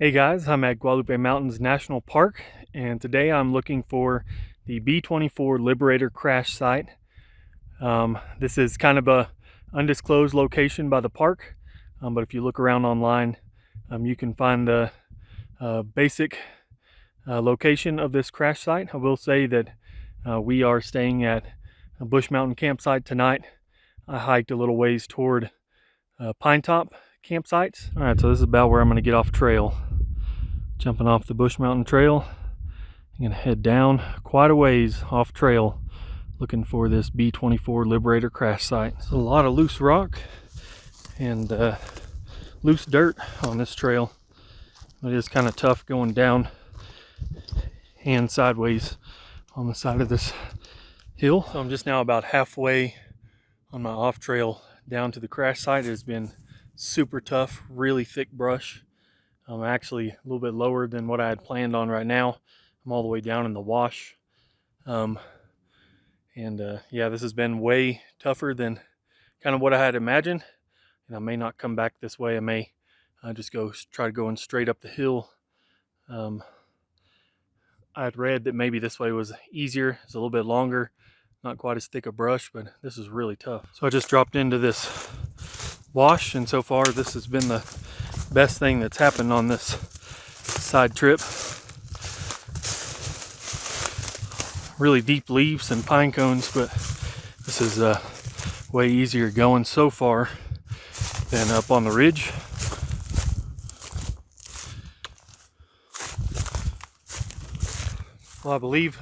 Hey guys, I'm at Guadalupe Mountains National Park, and today I'm looking for the B24 Liberator crash site. This is kind of a undisclosed location by the park, but if you look around online, you can find the basic location of this crash site. I will say that we are staying at a Bush Mountain campsite tonight. I hiked a little ways toward Pine Top campsites. All right, so this is about where I'm going to get off trail. Jumping off the Bush Mountain Trail. I'm gonna head down quite a ways off trail looking for this B24 Liberator crash site. There's a lot of loose rock and loose dirt on this trail. It is kind of tough going down and sideways on the side of this hill. So I'm just now about halfway on my off trail down to the crash site. It has been super tough, really thick brush. I'm actually a little bit lower than what I had planned on right now. I'm all the way down in the wash. Yeah, this has been way tougher than kind of what I had imagined. And I may not come back this way. I may just try going straight up the hill. I had read that maybe this way was easier. It's a little bit longer, not quite as thick a brush, but this is really tough. So I just dropped into this wash, and so far this has been the best thing that's happened on this side trip. Really deep leaves and pine cones, but this is way easier going so far than up on the ridge. Well, I believe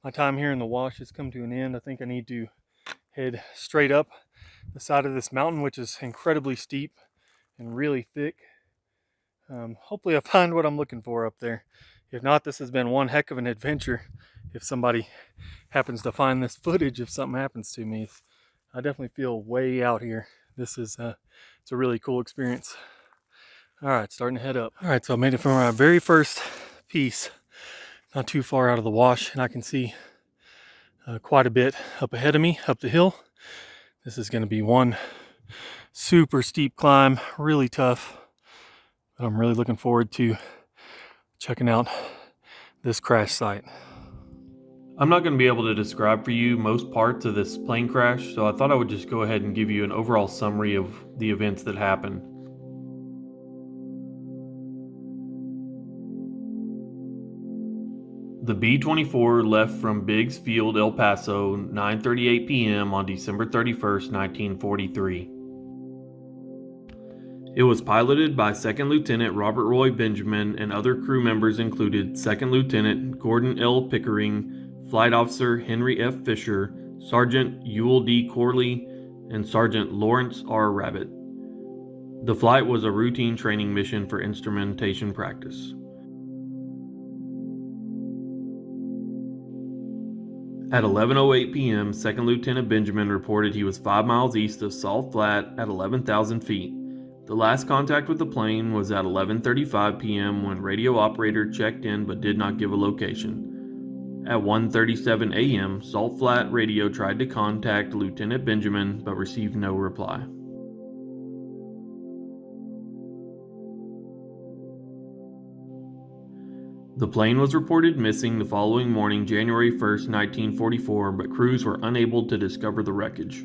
my time here in the wash has come to an end. I think I need to head straight up the side of this mountain, which is incredibly steep and really thick. Hopefully I find what I'm looking for up there. If not, this has been one heck of an adventure. If somebody happens to find this footage, if something happens to me, I definitely feel way out here. This is it's a really cool experience. All right, starting to head up. All right, so I made it from my very first piece, not too far out of the wash, and I can see quite a bit up ahead of me, up the hill. This is going to be one super steep climb, really tough. But I'm really looking forward to checking out this crash site. I'm not going to be able to describe for you most parts of this plane crash, so I thought I would just go ahead and give you an overall summary of the events that happened. The B-24 left from Biggs Field, El Paso, 9:38 p.m. on December 31st, 1943. It was piloted by Second Lieutenant Robert Roy Benjamin, and other crew members included Second Lieutenant Gordon L. Pickering, Flight Officer Henry F. Fisher, Sergeant Ewell D. Corley, and Sergeant Lawrence R. Rabbit. The flight was a routine training mission for instrumentation practice. At 11:08 p.m., Second Lieutenant Benjamin reported he was 5 miles east of Salt Flat at 11,000 feet. The last contact with the plane was at 11:35 p.m. when radio operator checked in but did not give a location. At 1:37 a.m., Salt Flat radio tried to contact Lieutenant Benjamin but received no reply. The plane was reported missing the following morning, January 1st, 1944, but crews were unable to discover the wreckage.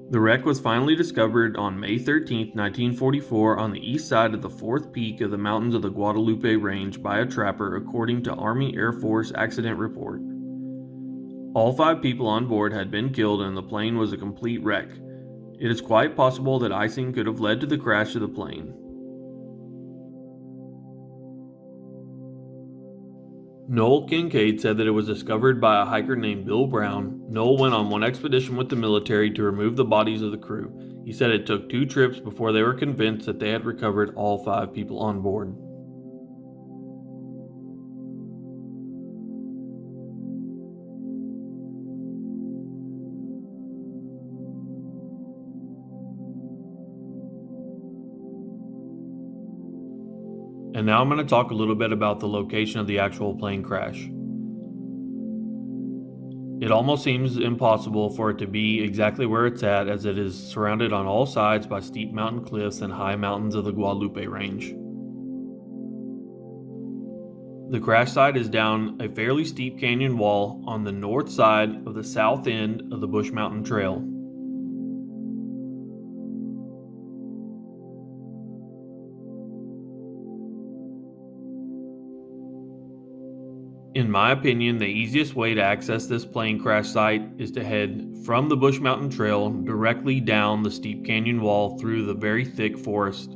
The wreck was finally discovered on May 13, 1944, on the east side of the fourth peak of the mountains of the Guadalupe Range by a trapper, according to Army Air Force accident report. All 5 people on board had been killed and the plane was a complete wreck. It is quite possible that icing could have led to the crash of the plane. Noel Kincaid said that it was discovered by a hiker named Bill Brown. Noel went on one expedition with the military to remove the bodies of the crew. He said it took 2 trips before they were convinced that they had recovered all 5 people on board. And now I'm going to talk a little bit about the location of the actual plane crash. It It almost seems impossible for it to be exactly where it's at, as it is surrounded on all sides by steep mountain cliffs and high mountains of the Guadalupe range. The crash site is down a fairly steep canyon wall on the north side of the south end of the Bush Mountain Trail. In my opinion, the easiest way to access this plane crash site is to head from the Bush Mountain Trail directly down the steep canyon wall through the very thick forest.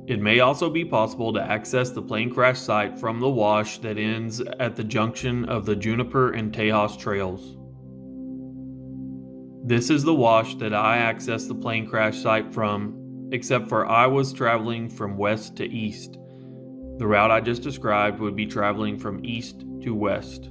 It may also be possible to access the plane crash site from the wash that ends at the junction of the Juniper and Tejas trails. This is the wash that I accessed the plane crash site from, except for I was traveling from west to east. The route I just described would be traveling from east to west.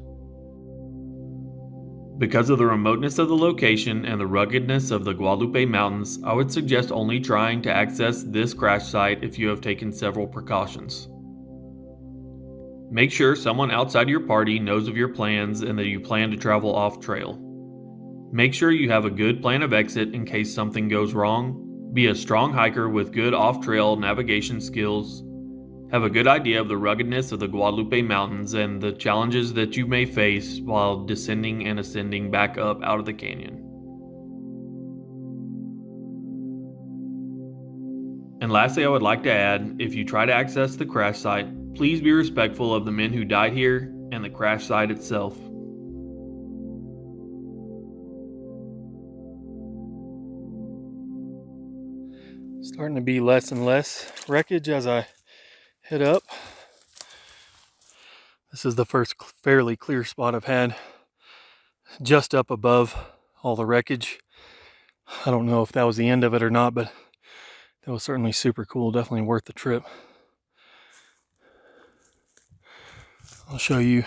Because of the remoteness of the location and the ruggedness of the Guadalupe Mountains, I would suggest only trying to access this crash site if you have taken several precautions. Make sure someone outside your party knows of your plans and that you plan to travel off-trail. Make sure you have a good plan of exit in case something goes wrong. Be a strong hiker with good off-trail navigation skills. Have a good idea of the ruggedness of the Guadalupe Mountains and the challenges that you may face while descending and ascending back up out of the canyon. And lastly, I would like to add, if you try to access the crash site, please be respectful of the men who died here and the crash site itself. Starting to be less and less wreckage as I head up. This is the first fairly clear spot I've had, just up above all the wreckage. I don't know if that was the end of it or not, but that was certainly super cool. Definitely worth the trip. I'll show you.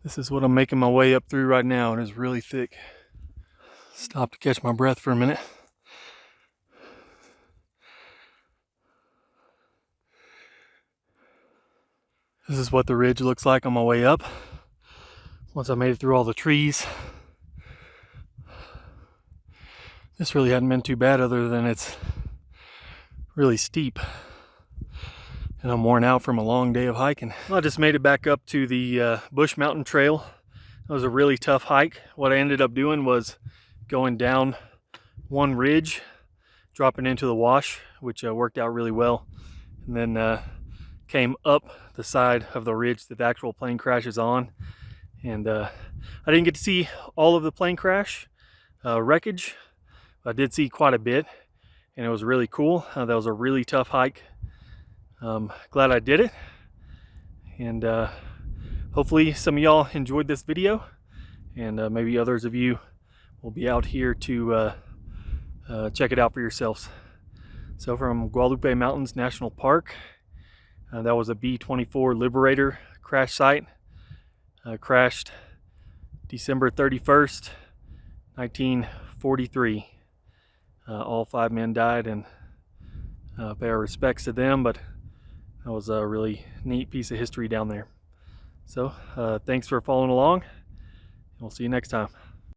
This is what I'm making my way up through right now. It is really thick. Stop to catch my breath for a minute. This is what the ridge looks like on my way up. Once I made it through all the trees. This really hadn't been too bad, other than it's really steep. And I'm worn out from a long day of hiking. Well, I just made it back up to the Bush Mountain Trail. It was a really tough hike. What I ended up doing was going down one ridge, dropping into the wash, which worked out really well. And then came up the side of the ridge that the actual plane crash is on. And I didn't get to see all of the plane crash wreckage. I did see quite a bit, and it was really cool. That was a really tough hike. Glad I did it. And hopefully some of y'all enjoyed this video, and maybe others of you will be out here to check it out for yourselves. So from Guadalupe Mountains National Park, that was a B24 Liberator crash site. Crashed December 31st, 1943. All 5 men died, and pay our respects to them, but that was a really neat piece of history down there. So thanks for following along, and we'll see you next time.